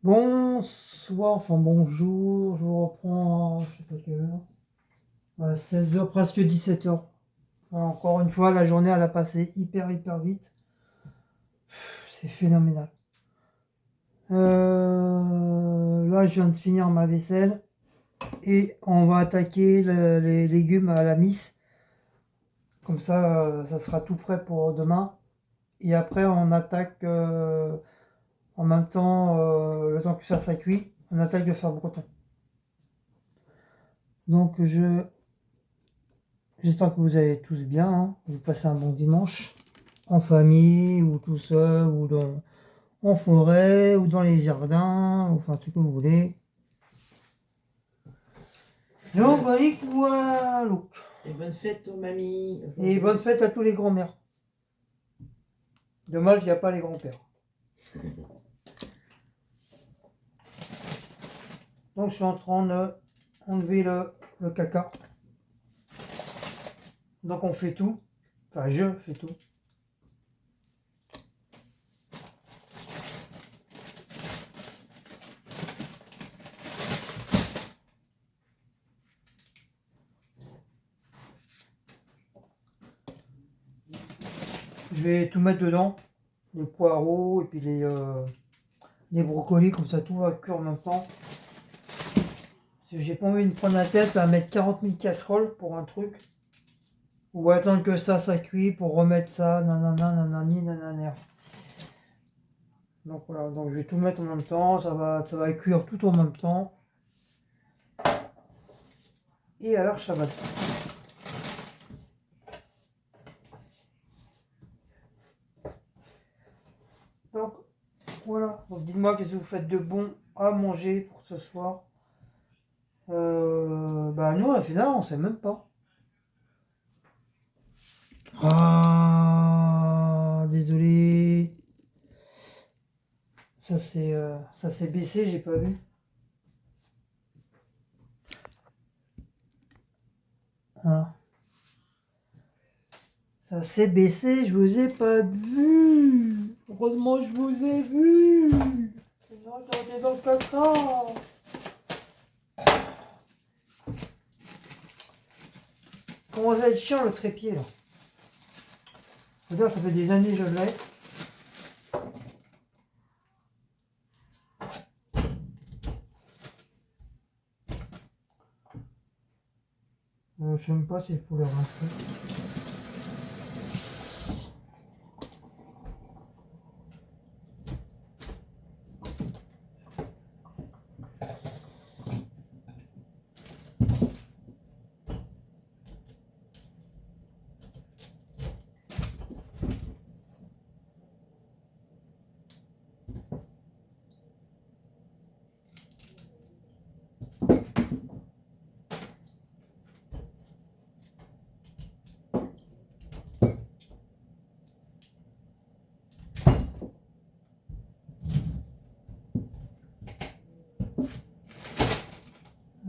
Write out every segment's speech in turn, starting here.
Bonsoir, enfin bonjour, je vous reprends, je sais pas quelle heure. Ouais, 16h, presque 17h. Encore une fois, la journée elle a passé hyper vite. C'est phénoménal. Là, je viens de finir ma vaisselle et on va attaquer les légumes à la miss. Comme ça sera tout prêt pour demain. Et après, on attaque en même temps, le temps que ça cuit, on attaque le fer breton. Donc, j'espère que vous allez tous bien, hein. Vous passez un bon dimanche, en famille, ou tout seul, en forêt, ou dans les jardins, enfin tout ce que vous voulez. Donc voilà quoi, look. Et bonne fête aux mamies. Et bonne fête à tous les grands-mères. Dommage, il n'y a pas les grands-pères. Donc je suis en train d'enlever le caca. Donc on fait tout. Enfin, je fais tout. Je vais tout mettre dedans. Les poireaux et puis les brocolis, comme ça tout va cuire en même temps. Parce que j'ai pas envie de me prendre la tête à mettre 40 000 casseroles pour un truc. Ou attendre que ça cuit pour remettre ça, nanana, nanani, nanana. Donc voilà, donc je vais tout mettre en même temps, ça va cuire tout en même temps. Et alors ça va. Donc voilà, donc dites-moi qu'est-ce que vous faites de bon à manger pour ce soir. Bah nous à la finale on sait même pas. Ah désolé. Ça s'est baissé, j'ai pas vu. Voilà. Ça s'est baissé, je vous ai pas vu. Heureusement je vous ai vu. Sinon j'aurais dans le caca. Comment ça être chiant le trépied là. Faut dire, ça fait des années que je l'ai. Je sais même pas s'il faut le rincer.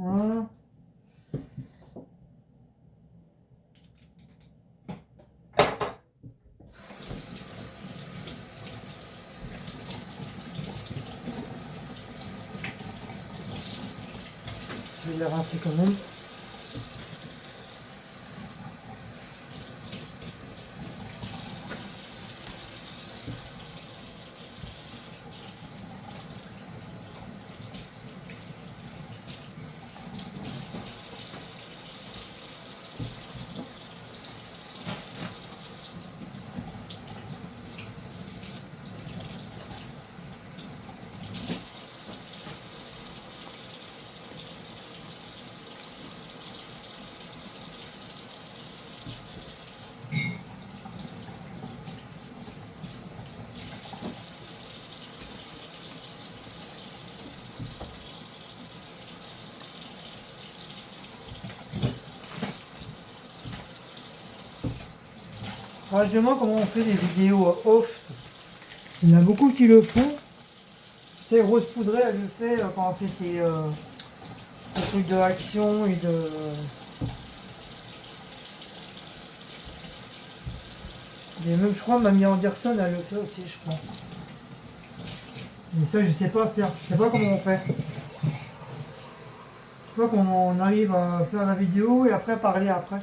Voilà. Je vais les rincer quand même. Franchement, comment on fait des vidéos off. Il y en a beaucoup qui le font. C'est Rose Poudrée, elle le fait quand on fait ses trucs de action et de. Et même, je crois, Mamie Anderson, elle le fait aussi, je crois. Mais ça, je sais pas faire. Je sais pas comment on fait. Je sais pas comment on arrive à faire la vidéo et après parler après.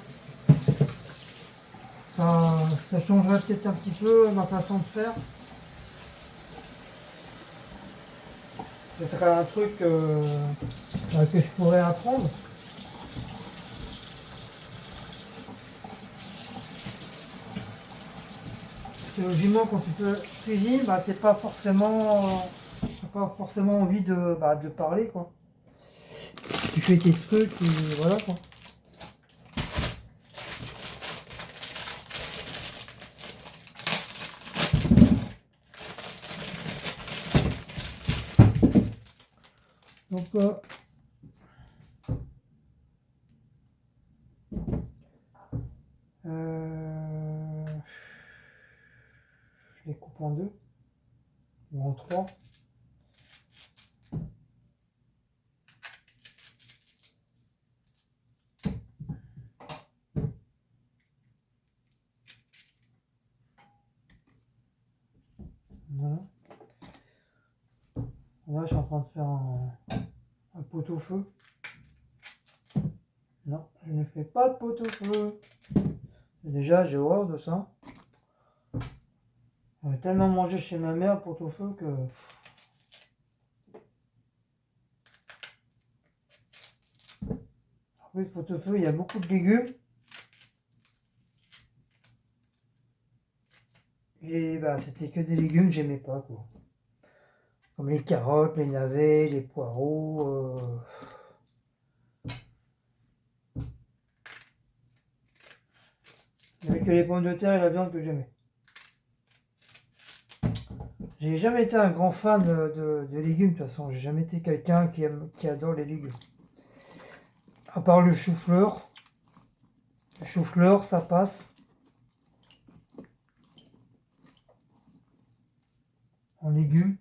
Ça changerait peut-être un petit peu ma façon de faire. Ce serait un truc que je pourrais apprendre. Parce que logiquement, quand tu fais cuisine, bah, t'as pas forcément envie de parler, quoi. Tu fais tes trucs et voilà, quoi. Donc, je les coupe en deux ou en trois. Voilà. Là, je suis en train de faire un pot-au-feu. Non, je ne fais pas de pot-au-feu. Déjà, j'ai horreur de ça. J'avais tellement mangé chez ma mère pot-au-feu que... En plus, pot-au-feu, il y a beaucoup de légumes. Et bah, c'était que des légumes que j'aimais pas, quoi. Comme les carottes, les navets, les poireaux. Il n'y avait que les pommes de terre et la viande que j'aimais. J'ai jamais été un grand fan de légumes, de toute façon. J'ai jamais été quelqu'un qui adore les légumes. À part le chou-fleur. Le chou-fleur, ça passe. En légumes.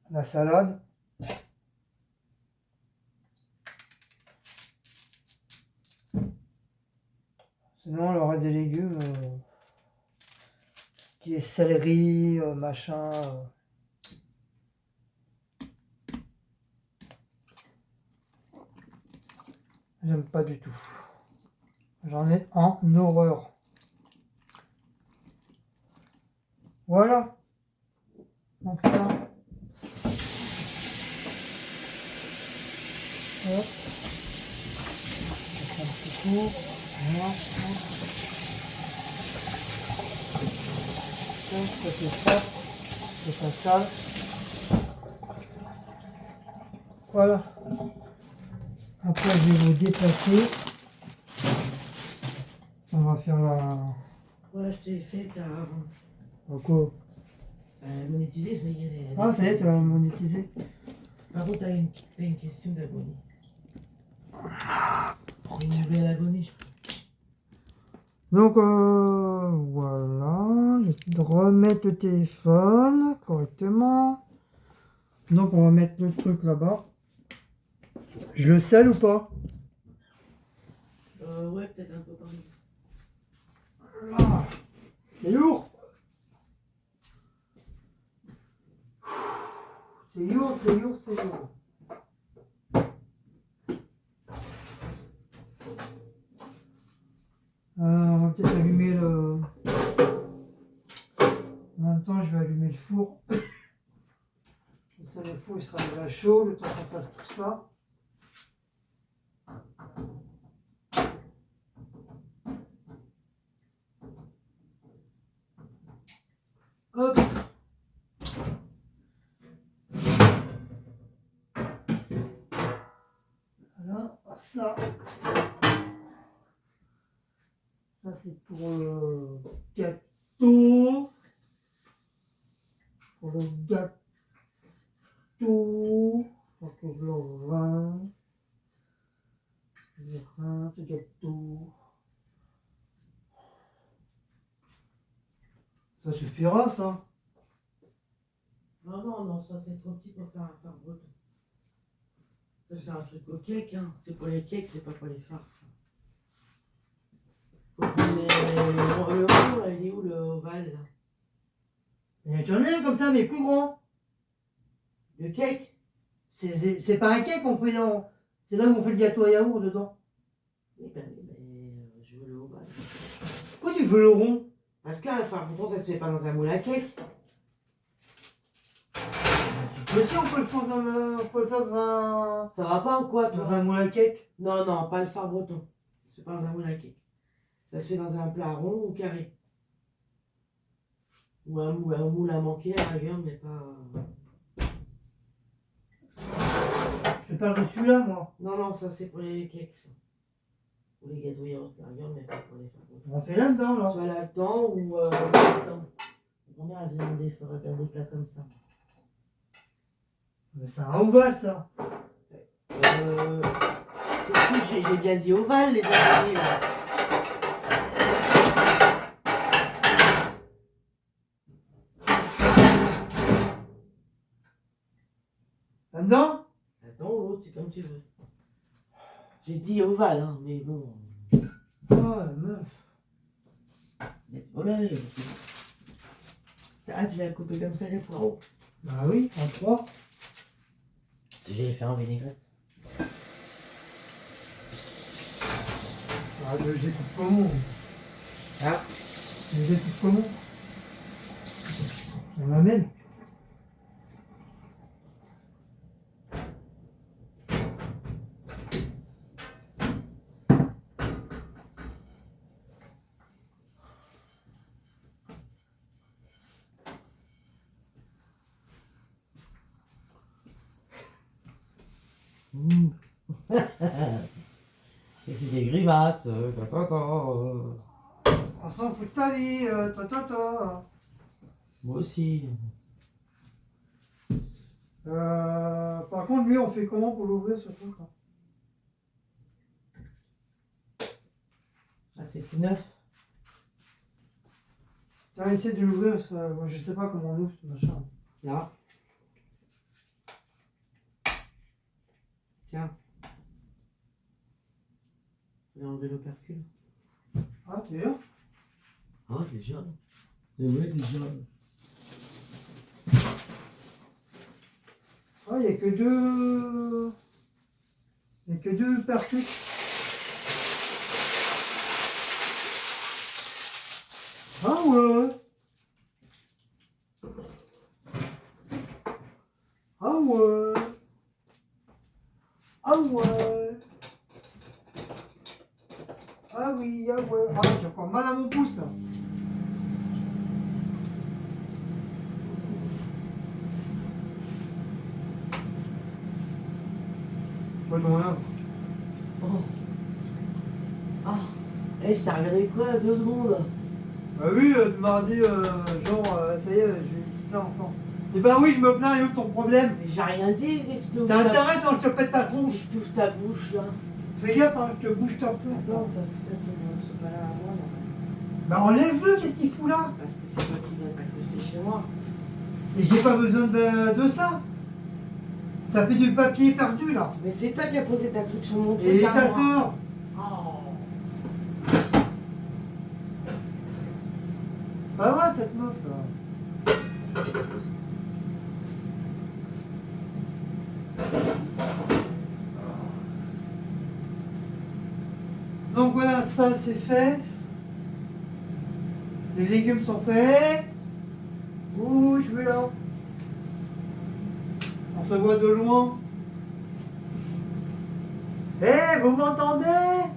La salade. Sinon, le reste des légumes, qui est céleri, machin. J'aime pas du tout. J'en ai en horreur. Voilà. Donc ça. Hop. Un petit coup. Voilà. Ça fait ça. C'est pas sale. Voilà. Après, je vais vous déplacer. On va faire la... Ouais, je t'ai fait ta. Quoi? Monétiser, ça y est. Ah, ça y est, tu vas monétiser. Par contre, t'as une question d'abonné. Une nouvelle abonnée, je crois. Donc, voilà. J'essaie de remettre le téléphone correctement. Donc, on va mettre le truc là-bas. Je le scelle ou pas? Ouais, peut-être un peu par là. Ah, c'est lourd. C'est lourd, c'est lourd, c'est lourd. On va peut-être allumer le... En même temps, je vais allumer le four. Comme ça, le four il sera déjà chaud, le temps qu'on passe tout ça. Hop. Voilà, ça. Ça, c'est pour le gâteau. Pour le gâteau. Faut que je le rince. Je rince le gâteau. Ça suffira, ça. Non, non, non, ça c'est trop petit pour faire un phare breton. Ça c'est un truc au cake, hein. C'est pour les cakes, c'est pas pour les farces. Faut qu'on ait... Le rond, là, il est où le ovale là? J'en ai un comme ça, mais plus grand. Le cake. C'est pas un cake qu'on fait dans. C'est là où on fait le gâteau à yaourt dedans. Eh ben, je veux le ovale. Pourquoi tu veux le rond? Parce qu'un phare breton, ça se fait pas dans un moule à cake. C'est petit, on peut le faire on peut le faire Ça va pas ou quoi, toi? dans un moule à cake. Non, non, pas le phare breton. Ça se fait pas dans un moule à cake. Ça se fait dans un plat rond ou carré. Ou un moule à manquer à la rigueur, mais pas. Je parle de celui-là, moi. Non, non, ça c'est pour les cakes. Ça. Ou les gâteaux yaourt à la rigueur, mais pas pour les phare bretons. On fait là-dedans, là. Soit là-dedans ou là-dedans. Ma mère, elle faisait des plats comme ça. Mais c'est un ovale, ça. J'ai bien dit ovale, les amis, là. Là-dedans? Là-dedans ou l'autre, c'est comme tu veux. J'ai dit ovale, hein, mais bon. Oh, la meuf. Voilà. Ah, tu l'as coupé comme ça, les poireaux. Bah oui, en 3. J'ai fait en vinaigrette. Ah, je les coupe comment? Ah, Je les coupe comment? On l'amène. j'ai fait des grimaces. On s'en fout de ta vie, Moi aussi. Par contre, lui, on fait comment pour l'ouvrir ce truc là? Ah, c'est tout neuf. T'as essayé de l'ouvrir, ça. Moi, je sais pas comment on ouvre ce machin. Là. Tiens. Je vais enlever l'opercule. Ah, t'es là? Ah, déjà. Et ouais, déjà. Ah, il n'y a que deux. Il n'y a que deux percutes. Ah ouais. Ah ouais. Ah ouais. Ah oui, ah ouais. Ah, j'ai encore mal à mon pouce là. Pas de rien. Oh. Ah. Eh, je t'ai regardé quoi, 2 secondes. Bah oui, tu m'as dit, genre, ça y est, je vais se plaindre encore. Eh ben oui, je me plains, et où ton problème? Mais j'ai rien dit, que tu t'ouvres T'as intérêt quand je te pète ta tronche? Tu t'ouvres ta bouche, là. Fais gaffe, hein, je te bouge un peu. Attends, parce que ça, c'est pas là à moi, là. Bah enlève-le, qu'est-ce qu'il fout là? Parce que c'est toi qui viens t'incruster chez moi. Et j'ai pas besoin de ça. T'as fait du papier perdu là. Mais c'est toi qui as posé ta truc sur mon truc. Et à ta moi. soeur. Oh. Bah ouais, cette meuf là. Donc voilà, ça c'est fait. Les légumes sont faits. Ouh, je vais là. On se voit de loin. Eh, vous m'entendez?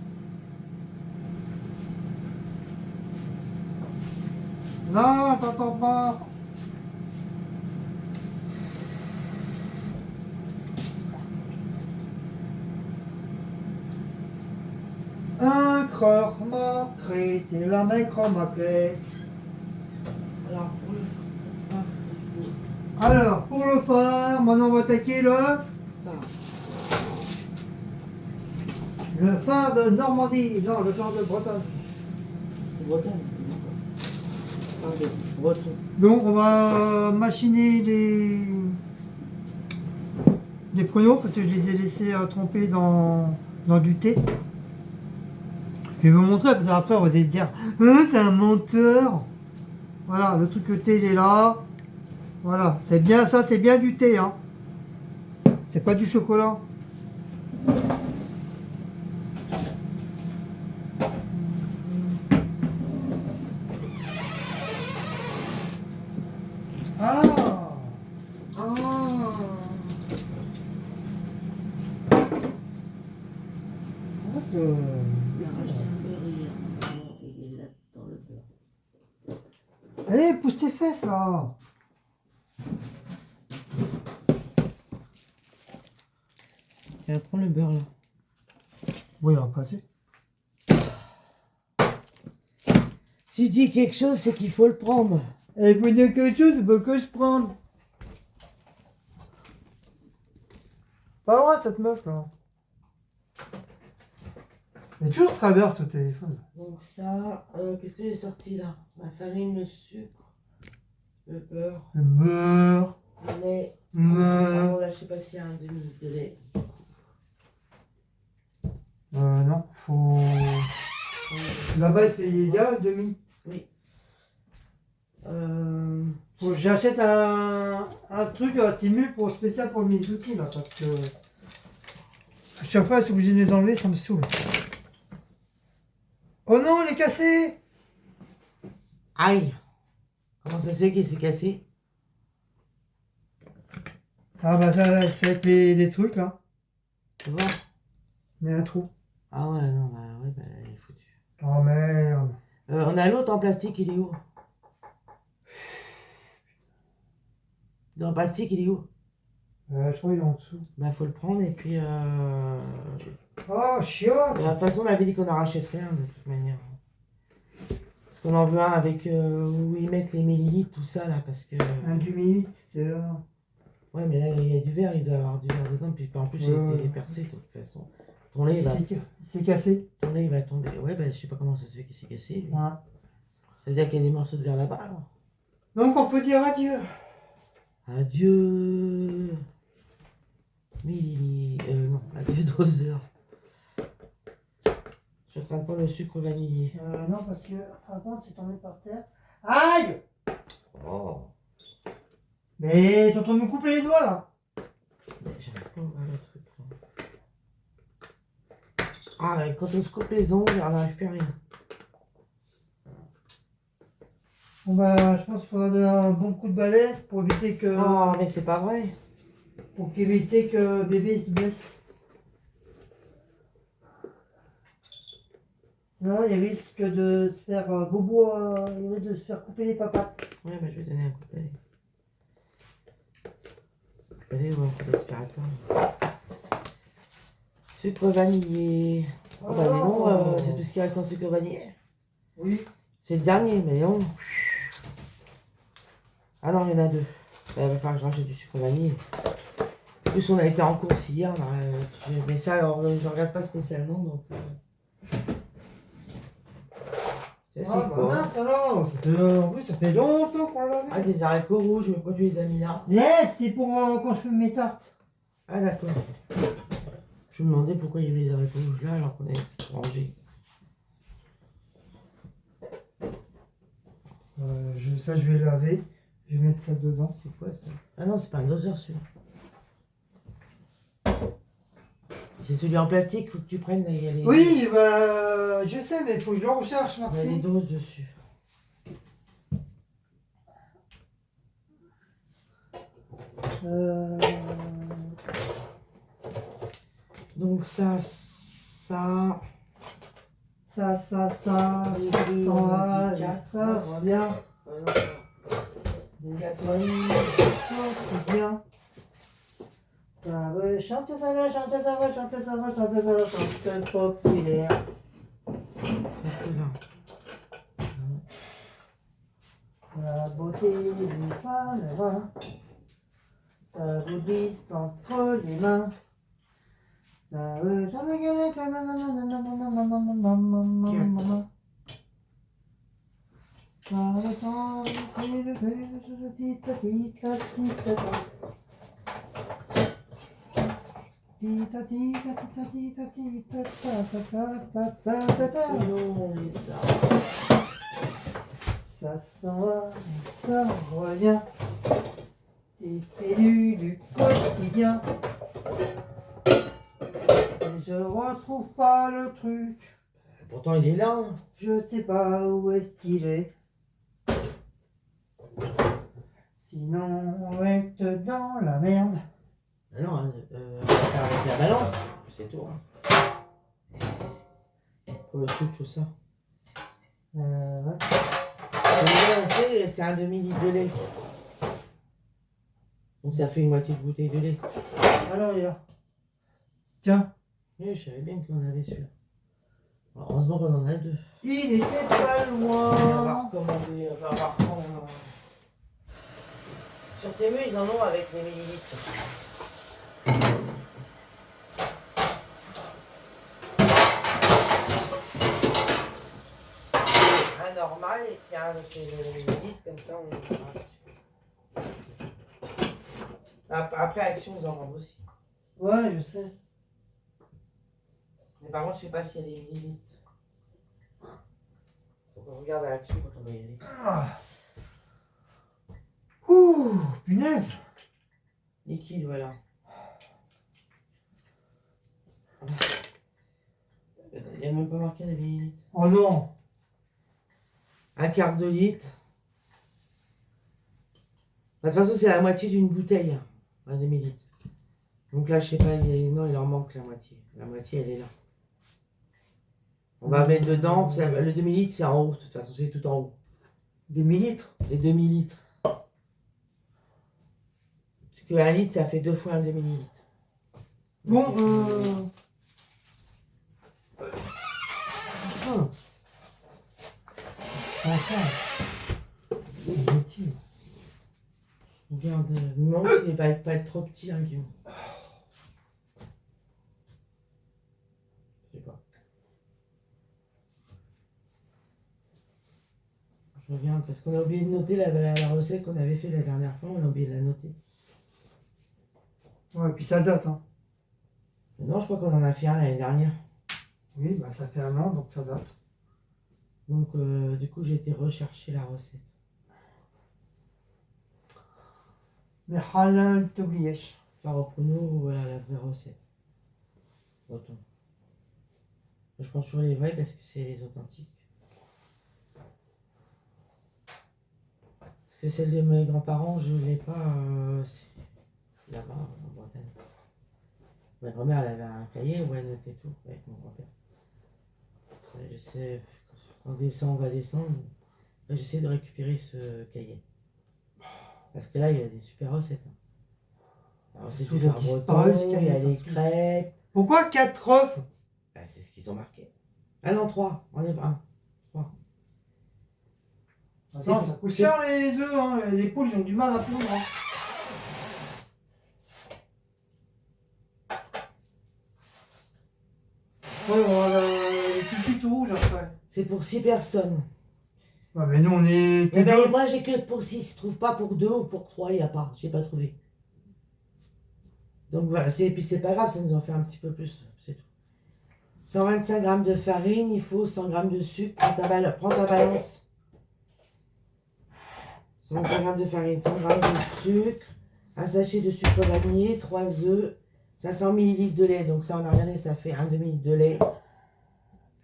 Non, t'entends pas. Un creur marqué, t'es la mec remarqué. Alors, pour le phare, il faut. Alors, pour le phare, maintenant on va attaquer Phare. le phare de Normandie. Non, le phare de Bretagne. C'est breton. Pardon, breton. Donc on va machiner les pruneaux parce que je les ai laissés tremper dans du thé. Je vais vous montrer parce qu'après on va se dire c'est un menteur. Voilà, le truc de thé il est là. Voilà, c'est bien ça, c'est bien du thé, hein. C'est pas du chocolat. Ah, Ah. Il a racheté un beurre hier. Il est là dans le beurre. Allez, pousse tes fesses là. Tiens, prends le beurre là. Oui, on va passer. Si je dis quelque chose, c'est qu'il faut le prendre. Et vous dire quelque chose, il faut que je prenne. Pas vrai cette meuf là. Elle est toujours travers au téléphone. Donc ça, qu'est-ce que j'ai sorti là? La farine, le sucre, le beurre, Le beurre. le lait. Ouais. Oh là, je sais pas s'il y a un demi de lait. Non, faut. Là-bas, il y a un demi. Oui. Faut que j'achète un truc à Timu pour spécial pour mes outils là, parce que chaque fois je suis obligé de les enlever, ça me saoule. Oh non, il est cassé! Aïe! Comment ça se fait qu'il s'est cassé? Ah bah ça, c'est avec les trucs là. Tu vois? Il y a un trou. Ah ouais, non, bah oui, bah il est foutu. Oh merde. On a l'autre en plastique, il est où? Dans le plastique, il est où? Je crois qu'il est en dessous. Bah faut le prendre et puis Oh, chiotte! de toute façon, on avait dit qu'on en rachèterait un de toute manière. Parce qu'on en veut un avec où ils mettent les millilitres, tout ça là, parce que. Un du minute, c'est là. Ouais, mais là il y a du verre, il doit y avoir du verre dedans, puis en plus Ouais. il est percé de toute façon. Ton lait, Il s'est cassé. ton lait il va tomber. Ouais, bah je sais pas comment ça se fait qu'il s'est cassé. Lui. Ouais. Ça veut dire qu'il y a des morceaux de verre là-bas alors. Donc on peut dire adieu. Adieu. Non, adieu doseur. Je suis en train de prendre le sucre vanillé. Non, parce que par contre, c'est tombé par terre. Aïe! Oh. Mais t'es en train de me couper les doigts là. Mais j'arrive pas à voir le truc là. Ah, et quand on se coupe les ongles, on n'arrive plus à rien. Bon bah, je pense qu'il faudra donner un bon coup de balai pour éviter que. Oh, mais c'est pas vrai. Pour éviter que bébé se blesse. Non, il risque de se faire bobo, il risque de se faire couper les papates. Ouais, bah je vais donner un coup de balai. Balai ou un coup d'aspirateur. Sucre vanillé. Oh, bah mais non, c'est tout ce qui reste en sucre vanillé. Oui. C'est le dernier, mais non. Ah non, il y en a deux. Bah, il va falloir que je rachète du sucre vanillé. En plus, on a été en course hier. Mais ça, alors, je regarde pas spécialement. Donc, ça, c'est Ah bah quoi? mince alors, en plus ça fait longtemps qu'on Ah, l'avait. des haricots rouges, mais pourquoi tu les as mis là? Laisse, c'est pour quand je fais mes tartes. Ah, d'accord. Je me demandais pourquoi il y avait des haricots rouges là alors qu'on est rangé. Ça je vais laver, je vais mettre ça dedans. C'est quoi ça? Ah non, c'est pas un doseur celui-là. C'est celui en plastique, faut que tu prennes. Là, il y a les, Oui, bah je sais, mais il faut que je le recherche, il y a des merci. doses dessus. Donc ça. Ça, Les deux, on a dit quatre. ça va bien. Ouais, Ça, c'est bien. Ça va, chante, ça va, chante, ça va, chante, ça va, chante, ça va, chante, populaire. reste là. La beauté du panorama, ça vous glisse entre les mains. Ça veut jamais gueuler, Non, mais ça. ça s'en va, ça revient. quotidien. Et je retrouve pas le truc. Pourtant, il est là. Hein. Je sais pas où est-ce qu'il est. Sinon, on va être dans la merde. Ah non, on va faire avec la balance. C'est tout. Hein. Pour le sucre, tout ça. Ouais. C'est un demi-litre de lait. Donc ça fait une moitié de bouteille de lait. Ah non, il est là. Tiens. Oui, je savais bien qu'on avait celui-là. Heureusement qu'on en a deux. Il était pas On va loin. recommander, on va voir quand. Sur Temu, ils en ont avec les millilitres. Un normal et puis un avec les millilitres, comme ça on verra ce qu'il faut. Après Action, ils en vendent aussi. Ouais, je sais. Mais par contre, je sais pas s'il y a des millilitres. Donc on regarde à Action quand on va y aller. Ah. Ouh, punaise. Liquide, voilà. Il n'y a même pas marqué des millilitres. Oh non. Un quart de litre. De toute façon, c'est la moitié d'une bouteille, hein, un demi-litre. Donc là, je sais pas, non, il en manque la moitié. La moitié, elle est là. On va mettre dedans, le demi-litre, c'est en haut. De toute façon, c'est tout en haut. Demi-litre. Les demi-litres. Parce qu'un litre, ça fait 2 fois un demi-litre. Bon, Enfin. Regarde, le moment il va pas être trop petit, hein, Guillaume. Je sais pas. Je regarde parce qu'on a oublié de noter la recette qu'on avait fait la dernière fois, on a oublié de la noter. Ouais, puis ça date, hein. Non, je crois qu'on en a fait un l'année dernière. Oui, bah ça fait un an, donc ça date. Donc, du coup, j'ai été rechercher la recette. Mais halal t'oubliais. Faro Pruno, voilà la vraie recette. Breton. Je prends toujours les vrais parce que c'est les authentiques. Parce que celle de mes grands-parents, je ne l'ai pas. C'est là-bas, en Bretagne. Ma grand-mère, elle avait un cahier où elle notait tout avec mon grand-père. Je sais, quand on descend, on va descendre. J'essaie de récupérer ce cahier. Parce que là, il y a des super recettes. Hein. Alors, c'est Tout du va phare disparaître, breton, ce il y a cahier, ça les se trouve. crêpes. Pourquoi 4 œufs? Ben, c'est ce qu'ils ont marqué. Ah non, 3. Enlève 1. 3. Attends, ça coûte cher les œufs, hein. Les poules, ils ont du mal à pondre. Hein. Ouais, voilà, les petits tout rouges après. C'est pour 6 personnes. Ouais, mais nous, on est que Eh ben, deux. moi, j'ai que pour 6. Je trouve pas pour 2 ou pour 3, il n'y a pas. J'ai pas trouvé. Donc voilà, puis c'est pas grave, ça nous en fait un petit peu plus. C'est tout. 125 g de farine, il faut 100 g de sucre. Prends ta balance. 125 g de farine, 100 g de sucre, un sachet de sucre vanillé, 3 œufs, 500 ml de lait. Donc ça, on a regardé, ça fait un demi-litre de lait.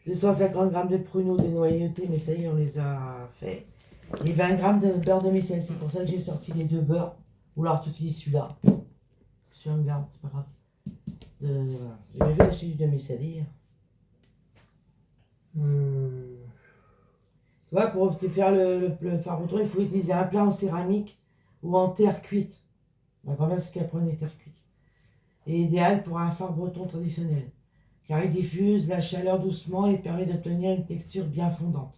250 g de pruneaux dénoyautés, mais ça y est, on les a fait. Et 20 g de beurre demi-sel. C'est pour ça que j'ai sorti les 2 beurres. Ou alors tu utilises celui-là. Sur une garde, c'est pas grave. Voilà. J'ai bien vu acheter du demi-sel hier. Tu vois, pour te faire le phare breton, il faut utiliser un plat en céramique ou en terre cuite. Ma grand-mère, c'est ce qu'elle prenait, terre cuite. Et idéal pour un phare breton traditionnel. Car il diffuse la chaleur doucement et permet d'obtenir une texture bien fondante.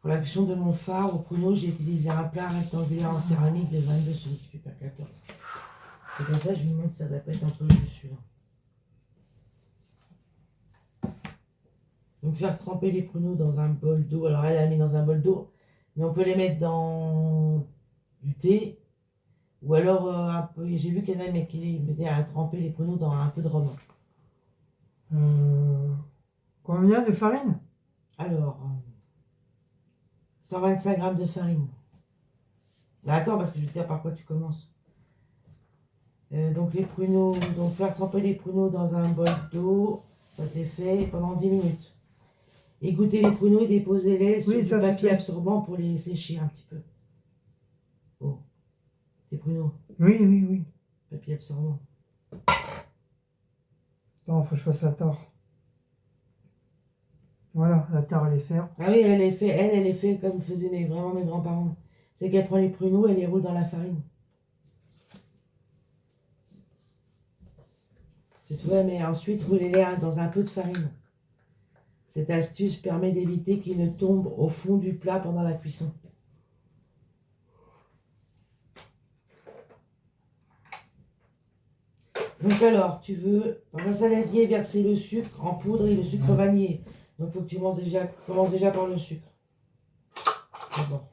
Pour la cuisson de mon phare au pruneau, j'ai utilisé un plat rectangulaire en céramique de 22 sur 14. C'est comme ça que je me demande si ça va pas être entre le jus celui-là. Donc faire tremper les pruneaux dans un bol d'eau. Alors elle a mis dans un bol d'eau, mais on peut les mettre dans du thé. Ou alors un peu. J'ai vu qu'il y en a mais qui mettaient à tremper les pruneaux dans un peu de rhum. Combien de farine? Alors 125 g de farine. Mais attends, parce que je vais te dire par quoi tu commences. Donc les pruneaux, donc faire tremper les pruneaux dans un bol d'eau, ça c'est fait pendant 10 minutes. Égoutter les pruneaux et déposer-les sur du ça, c'est papier fait. absorbant pour les sécher un petit peu. Oh, tes pruneaux, Oui. papier absorbant. Attends, faut que je fasse la tare. Voilà, la tare, elle est faite. Ah oui, elle est fait comme faisaient vraiment mes grands-parents. C'est qu'elle prend les pruneaux, elle les roule dans la farine. Tu vois, mais ensuite, roulez-les dans un peu de farine. Cette astuce permet d'éviter qu'ils ne tombent au fond du plat pendant la cuisson. Donc alors, tu veux, dans un saladier, verser le sucre en poudre et le sucre vanillé. Donc il faut que tu commences déjà par le sucre. D'abord.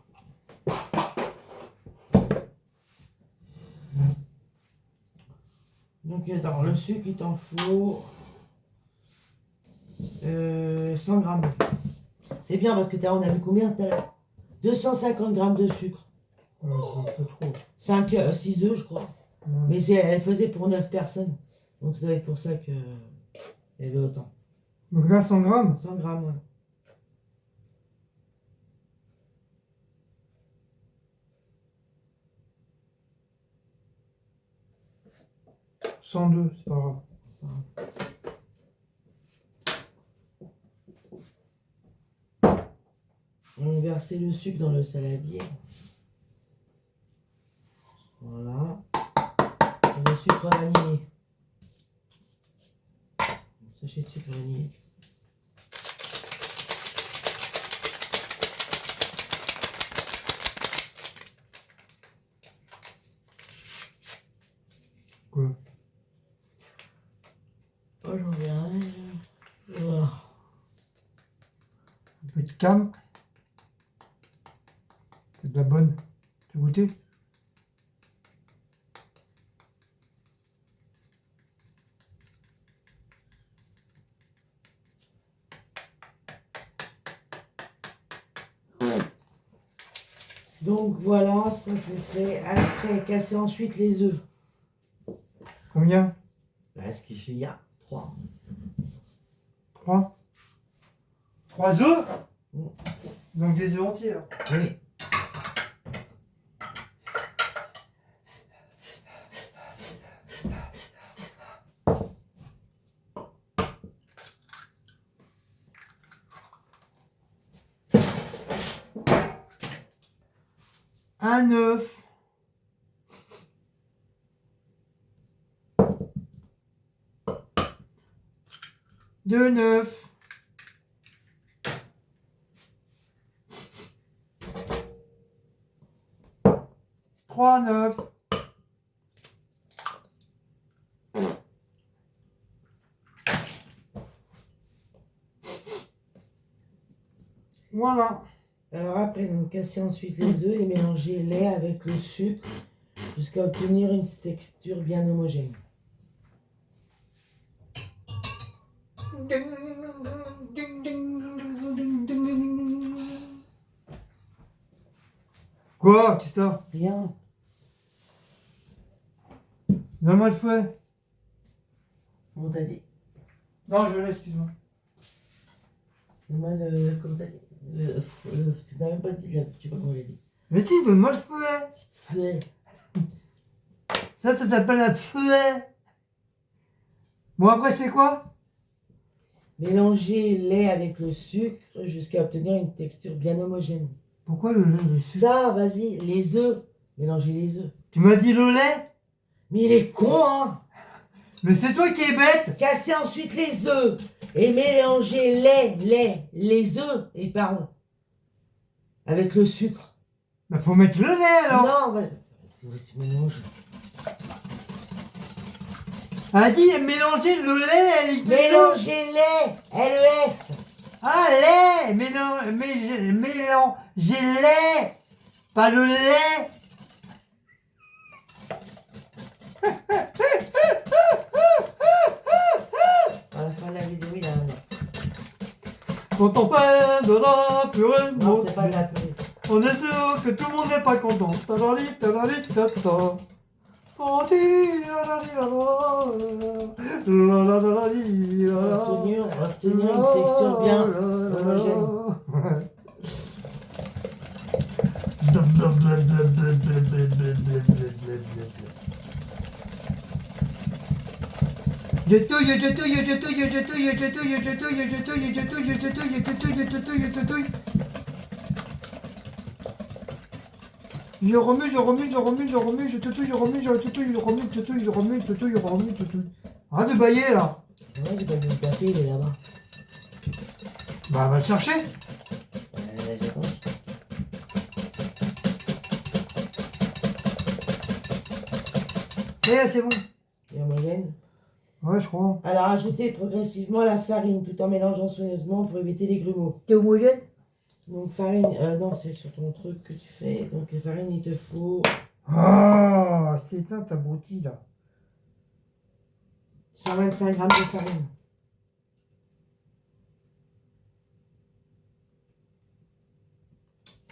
Donc dans le sucre, il t'en faut 100 grammes. C'est bien parce que on a vu combien tout à l'heure? 250 grammes de sucre. C'est trop. 6 œufs, je crois. Mais elle faisait pour 9 personnes. Donc ça doit être pour ça que elle avait autant. Donc là, 100 grammes. 100 grammes, ouais. « 102, c'est pas grave. On versait le sucre dans le saladier. Voilà. Et le sucre vanillé. Sachet de sucre vanillé. Quoi? Oh, j'en viens. Voilà. Une petite cam. C'est de la bonne. Tu as goûté? Donc voilà, ça c'est fait. Après, casser ensuite les œufs. Combien? Est-ce qu'il y a 3? 3? 3 œufs? Mm. Donc des œufs entiers. Hein. Oui. Un œuf. Deux œufs. Trois œufs. Voilà. Alors après, donc casser ensuite les œufs et mélanger le lait avec le sucre jusqu'à obtenir une texture bien homogène. Quoi? Qu'est-ce que t'as? Rien. Donne-moi le fouet. On t'a dit. Non, je l'ai, excuse-moi. Moi, comme t'as dit. Tu n'as même pas dit, là, tu sais pas comment j'ai dit. Mais si, donne-moi le fouet. Fouet. Ça s'appelle un fouet. Bon, après, je fais quoi? Mélanger le lait avec le sucre jusqu'à obtenir une texture bien homogène. Pourquoi le lait, le sucre? Ça, vas-y, les œufs. Mélanger les œufs. Tu m'as dit le lait? Mais il est con, hein! Mais c'est toi qui es bête. Casser ensuite les œufs et mélanger les œufs, il parle, avec le sucre. Bah, faut mettre le lait alors. Non, vas-y, mélange. Elle a dit mélanger le lait, elle est Mélanger les, L-E-S. Ah, lait. Mélanger lait. Pas le lait. À la fin de la vidéo, il a un nom. Quand on peint de la purée, Non, c'est pas de la purée. on est sûr que tout le monde n'est pas content. Talali, talali, tata. Oh, ti, la, la, li, la, la, la, la, la, li, la, la. Obtenir une texture bien homogène. Je touille, je touille, je touille, je touille, je touille, je touille, je touille, je touille, je touille, je touille, je touille, je touille. Je remue, je remue, je remue, je remue, je touille, je remue, je touille, je remue, je touille, je remue, je touille, je remue, je touille. Arrête de bailler là. Ouais, j'ai pas vu le café, il est là-bas. Bah va le chercher. J'attends. C'est bon. Et homogène. Ouais, je crois. Alors, ajoutez progressivement la farine tout en mélangeant soigneusement pour éviter les grumeaux. T'es homogène? Donc, farine, non, c'est sur ton truc que tu fais. Donc, la farine, il te faut Ah, c'est éteint ta broutille là. 125 grammes de farine.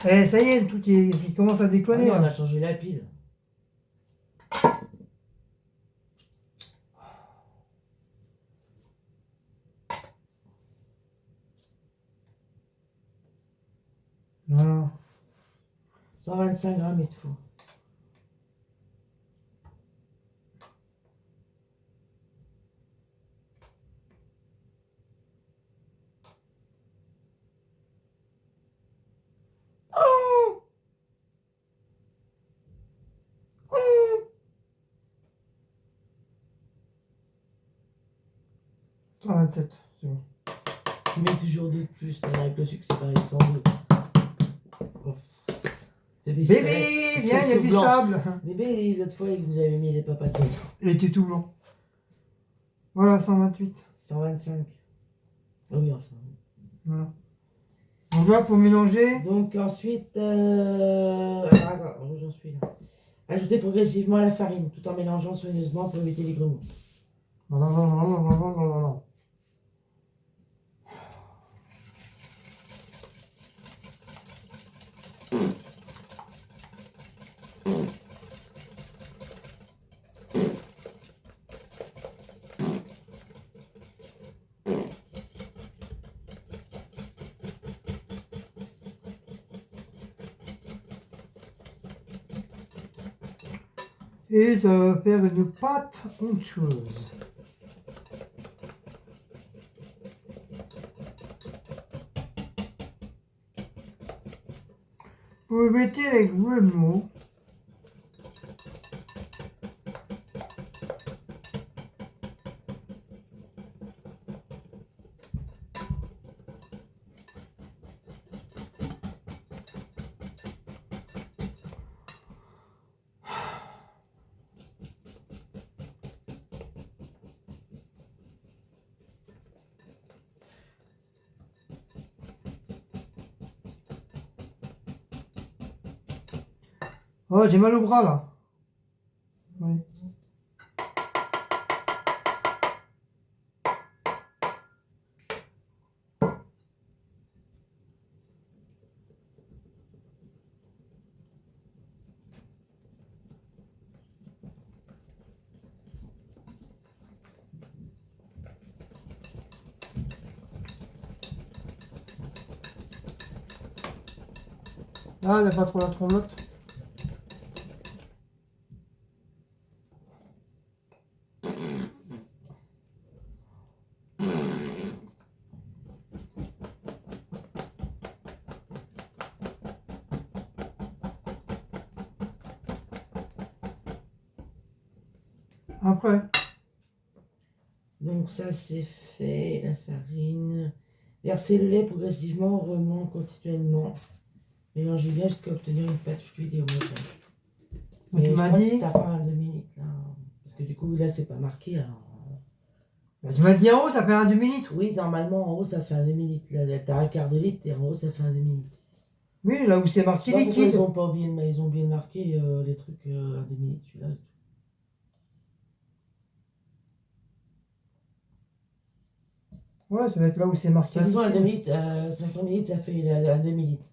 Eh, ça y est, tout il commence à Ah déconner. non, on Hein. a changé la pile. Voilà. 125 grammes, il te faut. Oh, 127, c'est bon. Tu mets toujours 2 de plus. Avec le sucre, c'est pareil, 102. Oh. Bébé, Bébé, c'est viens, il y a tout du blanc. sable. Bébé, l'autre fois, il nous avait mis les papates dedans. Il était tout blanc. Voilà, 128. 125. Ah oui, enfin. Voilà. Donc là, pour mélanger. Donc ensuite, attends, où j'en suis là. Ajoutez progressivement la farine tout en mélangeant soigneusement pour éviter les grumeaux. Non, non, non, non, non, non, non, non, non. Et ça va faire une pâte onctueuse. Vous mettez les grumeaux. Oh, j'ai mal au bras là. Oui. Ah, n'a pas trop la tremblote. Après. Donc ça c'est fait, la farine. Versez le lait progressivement, remuant continuellement. Mélangez bien jusqu'à obtenir une pâte fluide et homogène. Donc, tu m'as dit. T'as pas un demi-litre là. Parce que du coup là c'est pas marqué alors. Bah, tu m'as dit en haut, ça fait un demi-litre. Oui, normalement en haut ça fait un demi-litre. Là, t'as un quart de litre et en haut ça fait un demi-litre. Oui, là où c'est marqué Je sais pas pourquoi liquide. ils ont pas oublié de, ils ont bien marqué les trucs un demi-litre celui-là. Ouais, ça va être là où c'est marqué De toute façon, un liquide. demi-litre, 500 millilitres, ça fait un demi-litre.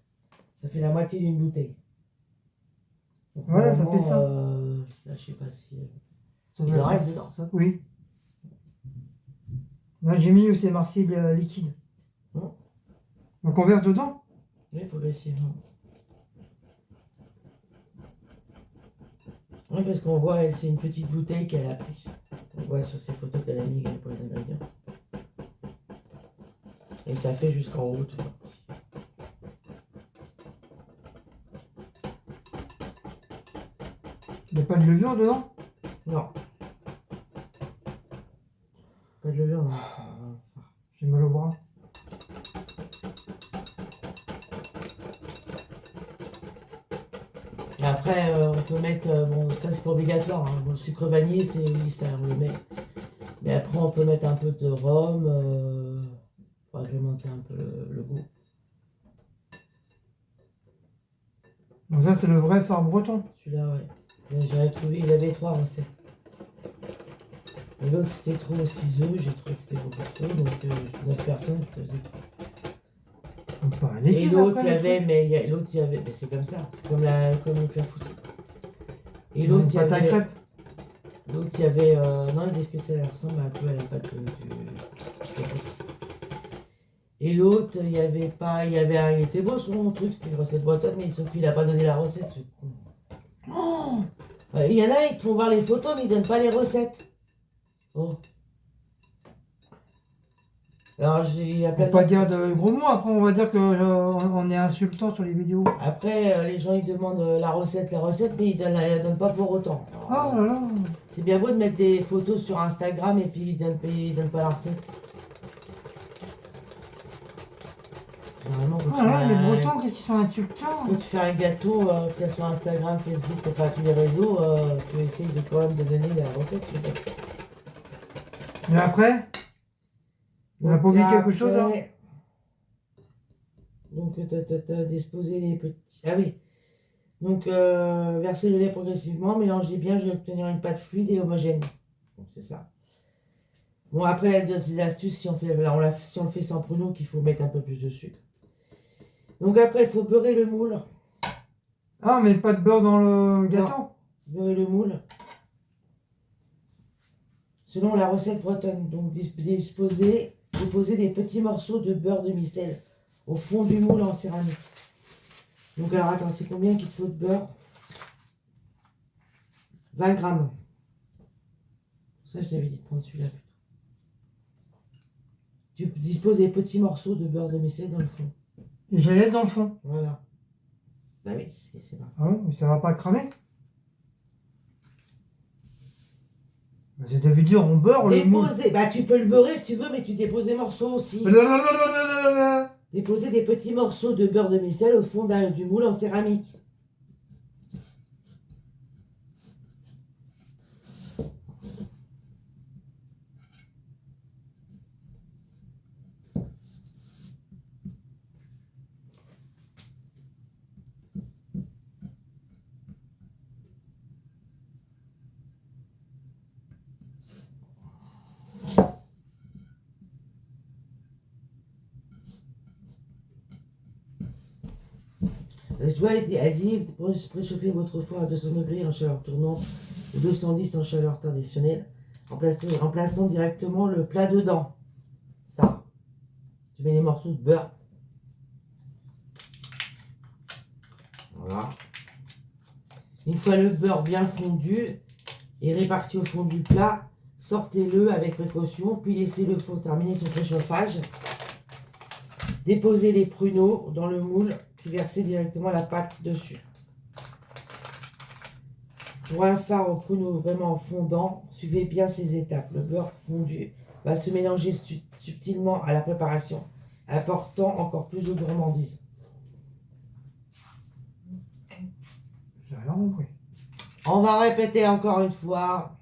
Ça fait la moitié d'une bouteille. Donc, Voilà, ça fait ça. Là, je sais pas si. Ça Il doit en être- reste dedans. Oui. Moi j'ai mis où c'est marqué liquide. Mm. Donc on verse dedans. Oui, progressivement. Oui, parce qu'on voit, elle, c'est une petite bouteille qu'elle a pris. On voit sur ses photos qu'elle a mis pour les ingrédients. Et ça fait jusqu'en haut, tout là aussi. Il n'y a pas de levure dedans. Non. Pas de levure, non. J'ai mal au bras. Et après, on peut mettre, bon, ça c'est pas obligatoire, hein. Bon, le sucre vanillé, c'est, oui, ça on le met. Mais après, on peut mettre un peu de rhum pour agrémenter un peu le goût. Donc ça c'est le vrai phare breton. Celui-là, ouais. J'avais trouvé, il avait 3 recettes. Et l'autre, c'était trop 6 œufs, j'ai trouvé que c'était beaucoup trop, donc 9 personnes, ça faisait trop. On peut pas Et liquide l'autre, après, il y le avait, truc. mais l'autre, il y avait, mais c'est comme ça, c'est comme le clafoutis. Et Une l'autre, il y pâte à avait, crêpes. l'autre, il y avait, non, ils disent que ça ressemble un peu à la pâte du clafoutis. Et l'autre, il y avait pas, il y avait un, il était beau son truc, c'était une recette bretonne, mais sauf qu'il a pas donné la recette, ce con. Oh, Il y en a, ils te font voir les photos, mais ils donnent pas les recettes. Oh. Alors, il y a faut plein pas de... dire de gros mots, après on va dire que on est insultant sur les vidéos. Après, les gens, ils demandent la recette, mais ils la donnent pas pour autant. Alors, Oh là là. c'est bien beau de mettre des photos sur Instagram et puis ils donnent pas la recette. Généralement, Oh là là, les Bretons, qu'est-ce qu'ils sont insultants. quand tu fais un gâteau, que ce soit Instagram, Facebook, enfin tous les réseaux, tu essayes de quand même de donner la recette. Mais après, on a pas oublié quelque chose, hein. Donc, t'as disposé les petits... Ah oui. Donc, versez le lait progressivement, mélangez bien, je vais obtenir une pâte fluide et homogène. Donc, c'est ça. Bon, après, il y a des astuces, si on le fait sans pruneau, qu'il faut mettre un peu plus de sucre. Donc, après, il faut beurrer le moule. Ah, mais pas de beurre dans le gâteau. Beurrer le moule. Selon la recette bretonne. Donc, déposer des petits morceaux de beurre demi-sel au fond du moule en céramique. Donc, alors, attends, c'est combien qu'il te faut de beurre? 20 grammes. Ça, je t'avais dit de prendre celui-là plutôt. Tu disposes des petits morceaux de beurre demi-sel dans le fond. Et je les laisse dans le fond. Voilà. Bah oui, c'est vrai. Ah oui, mais ça va pas cramer. J'ai d'habitude on beurre le moule. Déposer, bah tu peux le beurrer si tu veux, mais tu déposes des morceaux aussi. Blablabla. Déposer des petits morceaux de beurre demi-sel au fond du moule en céramique. Tu vois, elle dit préchauffez votre four à 200 degrés en chaleur tournante ou 210 en chaleur traditionnelle en plaçant directement le plat dedans. Ça. Tu mets les morceaux de beurre. Voilà. Une fois le beurre bien fondu et réparti au fond du plat, sortez-le avec précaution, puis laissez le four terminer son préchauffage. Déposez les pruneaux dans le moule, puis versez directement la pâte dessus. Pour un fard aux pruneaux vraiment fondant, suivez bien ces étapes. Le beurre fondu va se mélanger subtilement à la préparation, apportant encore plus de gourmandise. J'ai rien compris. On va répéter encore une fois.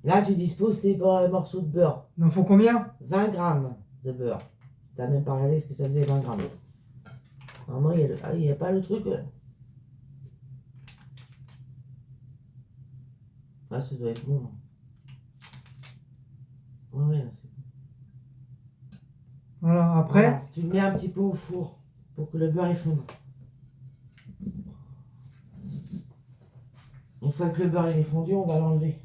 Là, tu disposes tes morceaux de beurre. Il en faut combien? 20 grammes de beurre. T'as même pas regardé ce que ça faisait 20 grammes. Normalement, il n'y a pas le truc. Ah, ça doit être bon. Ouais, c'est bon. Voilà, après. Voilà. Tu le mets un petit peu au four pour que le beurre il fonde. Une fois que le beurre il est fondu, on va l'enlever.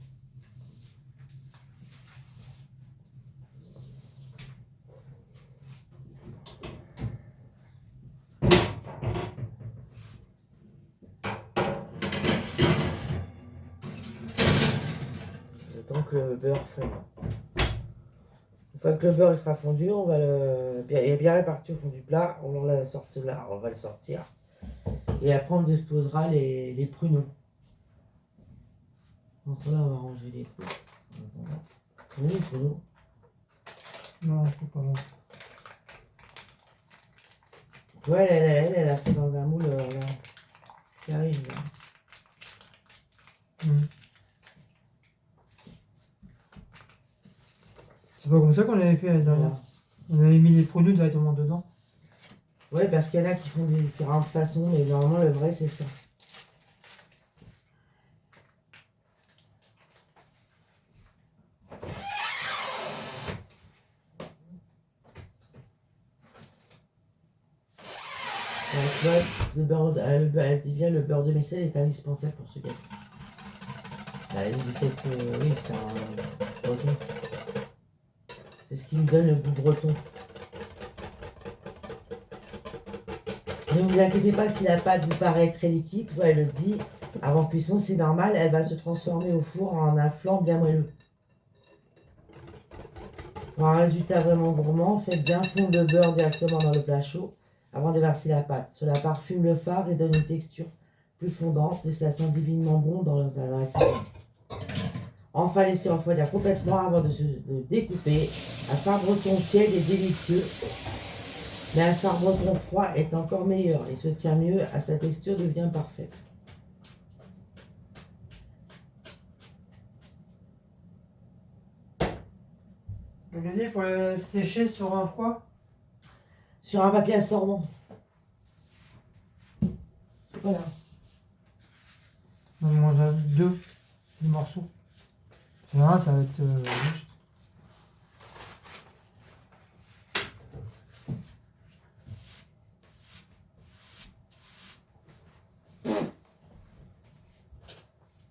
Le temps que le beurre fonde. Une fois que le beurre il sera fondu, on va il est bien réparti au fond du plat. On va le sortir là, on va le sortir. Et après on disposera les pruneaux. Donc là on va ranger les trucs. Oui, les pruneaux. Non, faut pas. Ouais, elle a fait dans un moule là, qui arrive. Là. C'est pas comme ça qu'on avait fait la dernière. Voilà. On avait mis les produits directement dedans. Ouais, parce qu'il y en a qui font des différentes façons, mais normalement le vrai c'est ça. Donc, elle dit bien le beurre de maïzena est indispensable pour ce gâteau. Elle dit du fait que oui, c'est un breton. C'est ce qui lui donne le goût breton. Ne vous inquiétez pas si la pâte vous paraît très liquide, ouais, elle le dit. Avant cuisson, c'est normal, elle va se transformer au four en un flan bien moelleux. Pour un résultat vraiment gourmand, faites bien fondre le beurre directement dans le plat chaud avant de verser la pâte. Cela parfume le fard et donne une texture plus fondante et ça sent divinement bon dans la cuisine. Enfin, laissez refroidir complètement avant de se découper. Un fard breton tiède est délicieux, mais un fard breton froid est encore meilleur et se tient mieux à sa texture devient parfaite. Donc, je dis, il faut le sécher sur un quoi? Sur un papier absorbant. Voilà. On mange deux morceaux. Là, ça va être juste.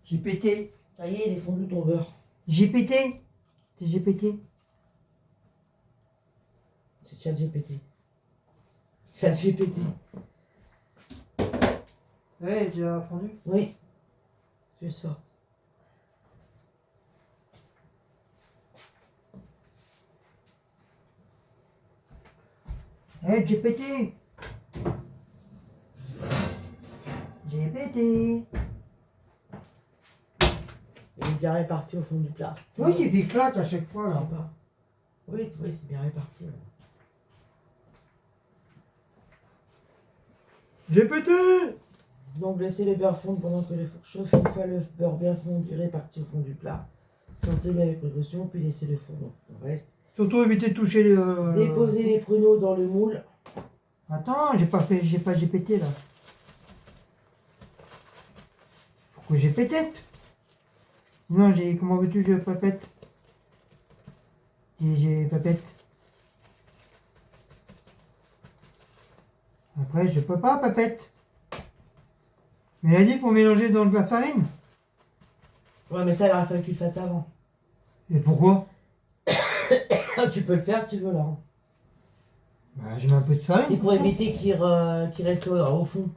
J'ai pété. Ça y est, il est fondu ton beurre. J'ai pété. J'ai pété. C'est ChatGPT. ChatGPT. Ouais, déjà fondu. Oui. Tu sors. Ouais, j'ai pété. J'ai pété. Il est bien réparti au fond du plat. Oui, qui fait claque à chaque fois Je là. sais pas. Oui, c'est bien réparti. Là. J'ai pété. Donc laissez le beurre fondre pendant que le four chauffe. Une fois le beurre bien fondu, réparti au fond du plat. Sortez-le avec précaution, puis laissez le four. Donc, le reste. Surtout éviter de toucher les. Déposez les pruneaux dans le moule. Attends, j'ai pété là. Faut que j'ai pété. Sinon, comment veux-tu que je papette? Si j'ai papette. Après, je peux pas papette. Mais il a dit pour mélanger dans de la farine. Ouais, mais ça, il aurait fallu que tu le fasses avant. Et pourquoi? Tu peux le faire si tu veux là. Hein. Bah, je mets un peu de farine. C'est pour comme ça. éviter qu'il reste au fond.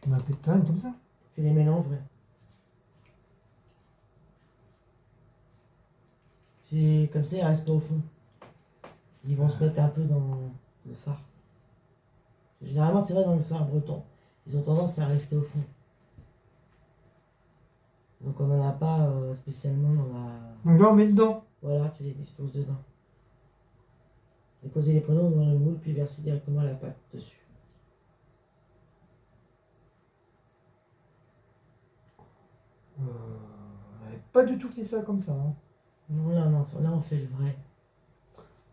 Je mets un peu de farine comme ça. Tu les mélanges, ouais. C'est comme ça, ils restent pas au fond. Ils vont se mettre un peu dans le phare. Généralement, c'est vrai dans le phare breton. Ils ont tendance à rester au fond. Donc on n'en a pas spécialement dans la... Donc là, on met dedans. Voilà, tu les disposes dedans. Déposez les pruneaux dans le moule, puis versez directement la pâte dessus. On n'avait pas du tout fait ça comme ça. Hein. Non, là on fait le vrai.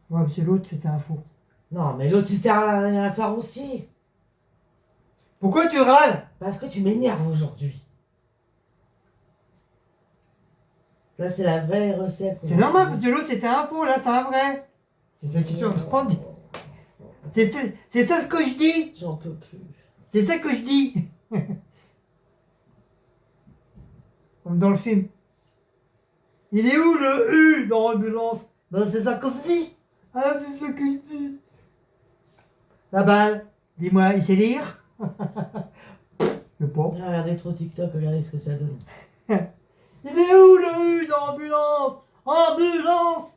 Ouais, parce que l'autre, c'était un faux. Non, mais l'autre c'était un phare aussi. Pourquoi tu râles? Parce que tu m'énerves aujourd'hui. Là, c'est la vraie recette. C'est normal, parce que l'autre, c'était un faux. Là, c'est un vrai. C'est ça qui sont en dire. C'est ça ce que je dis. J'en peux plus. C'est ça que je dis. comme dans le film. Il est où le U dans ambulance? Ben c'est ça qu'on se dit. Ah, c'est ça que je dis. La balle, dis-moi, il sait lire? Je sais pas. Regardez trop TikTok, regardez ce que ça donne. Il est où le U dans ambulance? Ambulance!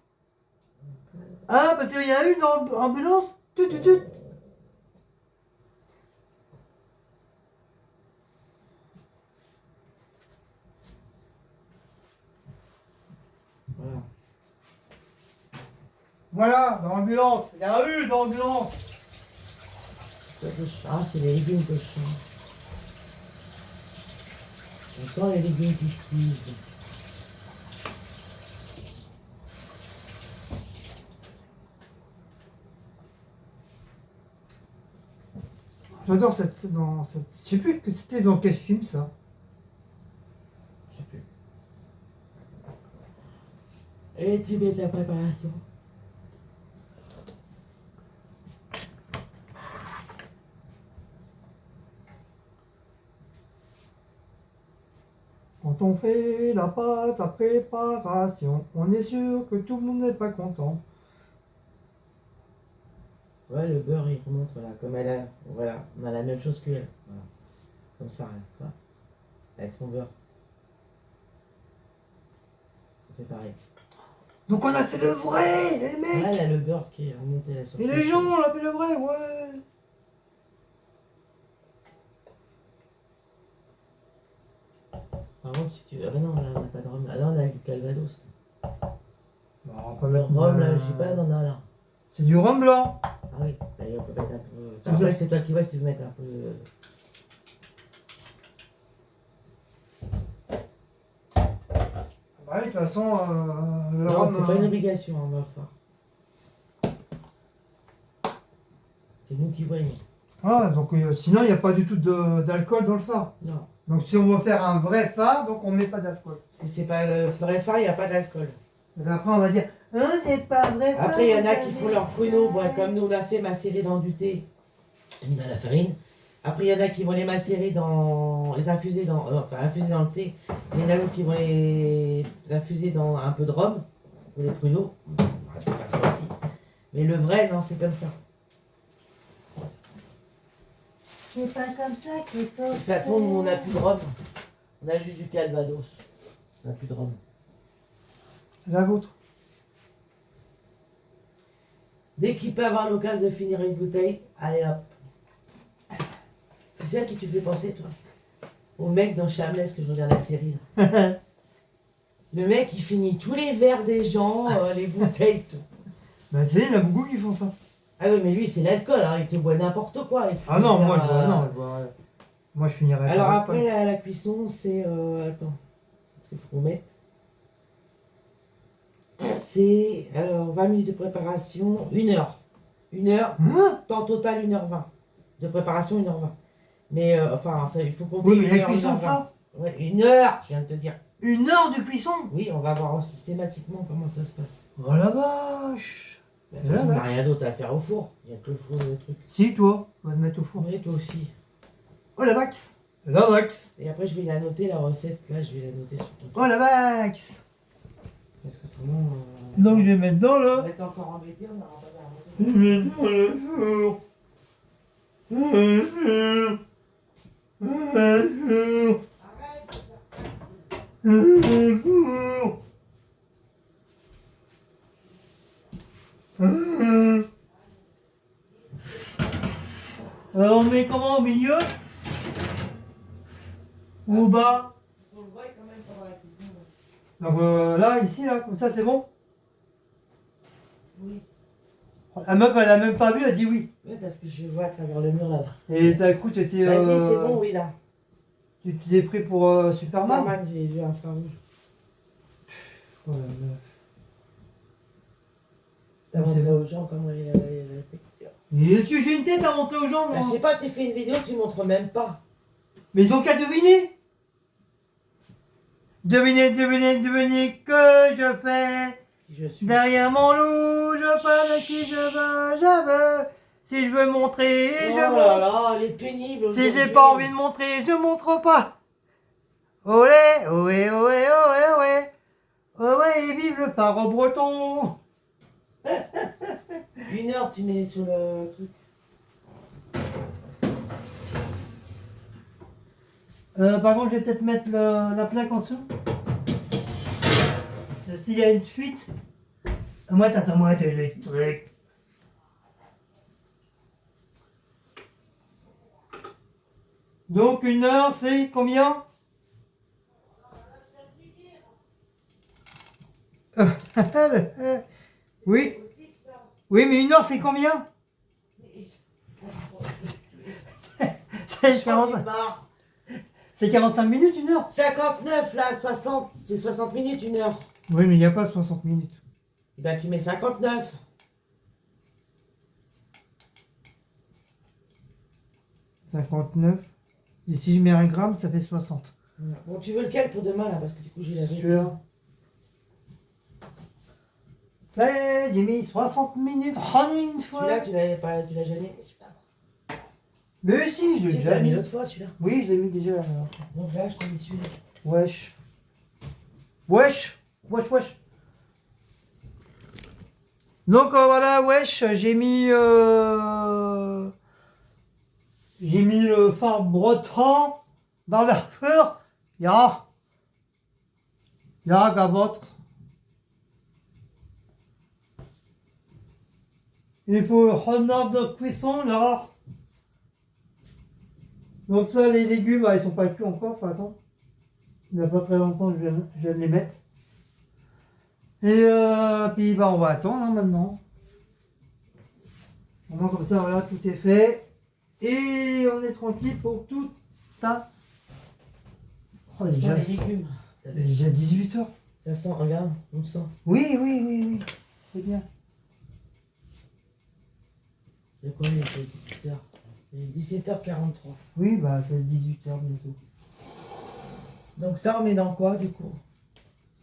Ah, parce qu'il y a une ambulance? Tut, tut, tut. Voilà. Voilà, dans l'ambulance. Il y a un U dans l'ambulance. Ah, c'est les légumes que je change. On sent les légumes qui cuisent. J'adore cette. Je sais plus que c'était dans quel film ça. Je sais plus. Et tu mets ta préparation. Quand on fait la pâte à préparation, on est sûr que tout le monde n'est pas content. Ouais, le beurre il remonte, voilà, comme elle a. Voilà, on a la même chose qu'elle. Voilà. Comme ça, là, tu vois. Avec son beurre. Ça fait pareil. Donc on a fait le vrai, les mecs. Ouais, là, le beurre qui est remonté là sur Et les gens, on a fait le vrai, ouais. Par contre, si tu. Ah bah non, là, on n'a pas de rhum. Ah là, on a du calvados. Bon, on peut Le mettre rhum, là, je sais pas, on en a là. C'est du rhum blanc. Ah oui, bah, on peut mettre un peu. C'est Après, bien. c'est toi qui vois si tu veux mettre un peu. Bah oui, de toute façon, le Non, rhum. c'est pas une obligation, on va le faire. C'est nous qui voyons. Ah, donc sinon, il n'y a pas du tout d'alcool dans le phare. Non. Donc si on veut faire un vrai phare, donc on met pas d'alcool. Si c'est pas vrai phare, il n'y a pas d'alcool. Et après, on va dire, hein, c'est pas vrai phare. Après, il y en a qui font leur pruneau, bon, comme nous on a fait macérer dans du thé, mis dans la farine. Après, il y en a qui vont les macérer les infuser enfin infuser dans le thé. Il y en a d'autres qui vont les infuser dans un peu de rhum, pour les pruneaux. On va faire ça aussi. Mais le vrai, non, c'est comme ça. C'est pas comme ça qu'il faut. De toute façon, nous on n'a plus de rhum. On a juste du calvados. On n'a plus de rhum. La vôtre. Dès qu'il peut avoir l'occasion de finir une bouteille, allez hop. C'est ça qui te fait penser, toi? Au mec dans Shameless que je regarde la série. Là. Le mec, il finit tous les verres des gens, les bouteilles, tout. Bah tu sais, il y en a beaucoup qui font ça. Ah oui, mais lui, c'est l'alcool, hein. Il te boit n'importe quoi. Il te Ah non, fait moi, faire, je bois, non, je bois, moi je finirais Alors par après, l'alcool. la cuisson, c'est... attends. Parce qu'il faut qu'on mette... C'est... Alors, 20 minutes de préparation, 1 heure. 1 heure, Hein? temps total 1h20. De préparation, 1h20. Mais, enfin, ça, il faut compter Oui, mais 1 la heure, cuisson de 1h20. ça, Ouais, 1 heure, je viens de te dire. 1 heure de cuisson. Oui, on va voir systématiquement comment ça se passe. Oh la vache. Mais de toute façon, on n'a rien d'autre à faire au four. Il n'y a que le four, le truc. Si, toi, on va te mettre au four. Oui, toi aussi. Oh la vax. La vax. Et après, je vais la noter, la recette. Là, je vais la noter sur ton truc. Oh la vax. Parce qu'autrement... Donc je vais mettre dans on le... va être encore embêté, on n'aura pas la recette. Je vais mettre dans le four. Alors on met comment, au milieu? Ou au bas? On le voit quand même pendant la cuisine. Donc là, ici, là, comme ça, c'est bon? Oui. La meuf, elle a même pas vu, elle dit oui. Oui, parce que je vois à travers le mur là-bas. Et d'un coup, t'étais... Vas-y, c'est bon, oui, là. Tu t'es pris pour Superman? Superman, j'ai vu un infrarouge. Oh la meuf. T'as c'est montré bon. aux gens comment il y a la texture. Et est-ce que j'ai une tête à montrer aux gens, moi? Je sais pas, tu fais une vidéo, tu montres même pas. Mais ils ont qu'à deviner. Devinez, devinez, devinez que je fais. Qui je suis. Derrière mon loup, je parle à qui je veux. Si je veux montrer, Oh je là montre. là, elle est pénible Si j'ai aujourd'hui. pas envie de montrer, je montre pas. Olé, ohé, ohé, ohé, ohé. Ohé, et vive le paro breton. 1 heure, tu mets sur le truc. Par contre, je vais peut-être mettre la plaque en dessous. S'il y a une fuite. Moi, t'attends-moi d'électrique. Donc, 1 heure, c'est combien? Oui. Oui, mais 1 heure, c'est combien? C'est 45. C'est 45 minutes, 1 heure? 59 là, 60, c'est 60 minutes, 1 heure. Oui, mais il n'y a pas 60 minutes. Et ben tu mets 59. 59. Et si je mets 1 gramme, ça fait 60. Bon, tu veux lequel pour demain là? Parce que du coup j'ai la vérité. Celui-là. Ouais, j'ai mis 60 minutes en une fois. Celui-là, tu l'avais pas, tu l'as jamais mis celui-là. Mais si, je l'ai Tu déjà l'as mis mis. l'autre fois celui-là. Oui, je l'ai mis déjà. Donc là, je t'ai mis celui-là. Wesh. Wesh. Wesh, wesh. Donc voilà, wesh, j'ai mis le phare breton dans leur feu. Ya. Ya, gabotre. Il faut renard de cuisson là. Donc ça, les légumes, bah, ils sont pas cuits encore, de toute façon. Il n'y a pas très longtemps que je viens de les mettre. Et puis bah, on va attendre hein, maintenant. Au moins comme ça, voilà, tout est fait. Et on est tranquille pour tout un... Oh, Ça sent déjà, les légumes. il est déjà 18h. Ça sent, regarde, on le sent. Oui, oui, oui, oui. C'est bien. Il y a quoi, il est 18h. Il est 17h43. Oui, bah c'est 18h bientôt. Donc ça, on met dans quoi du coup?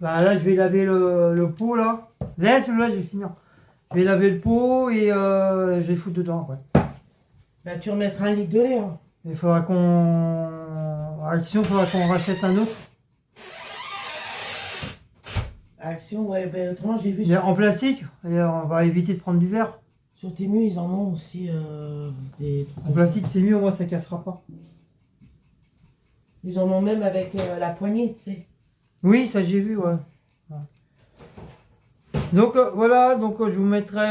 Bah là, je vais laver le pot là. Laisse-le là, je vais finir. Je vais laver le pot et je vais foutre dedans après. Bah tu remettras 1 litre de lait. Hein. Il faudra qu'on... Action, il faudra qu'on rachète un autre. Action, ouais, bah, autrement j'ai vu Mais en plastique. Et on va éviter de prendre du verre. sur Temu, ils en ont aussi des trucs. En plastique, c'est mieux, au moins ça cassera pas. Ils en ont même avec la poignée, tu sais. Oui, ça j'ai vu, ouais. Ouais. Donc voilà, donc je vous mettrai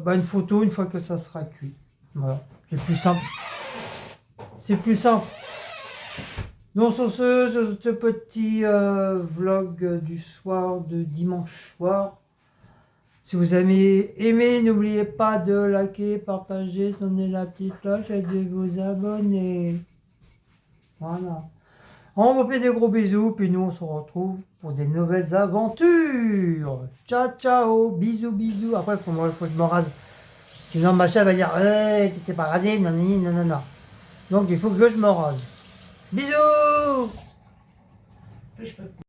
bah, une photo une fois que ça sera cuit. Voilà, c'est plus simple. C'est plus simple. Donc sur ce petit vlog du soir, de dimanche soir, si vous avez aimé, n'oubliez pas de liker, partager, sonner la petite cloche et de vous abonner. Voilà. On vous fait des gros bisous, puis nous on se retrouve pour des nouvelles aventures. Ciao, ciao, bisous, bisous. Après, faut que je me rase. Sinon, ma chère va dire, t'es pas rasé, nanani, nanana. Donc, il faut que je me rase. Bisous! Je peux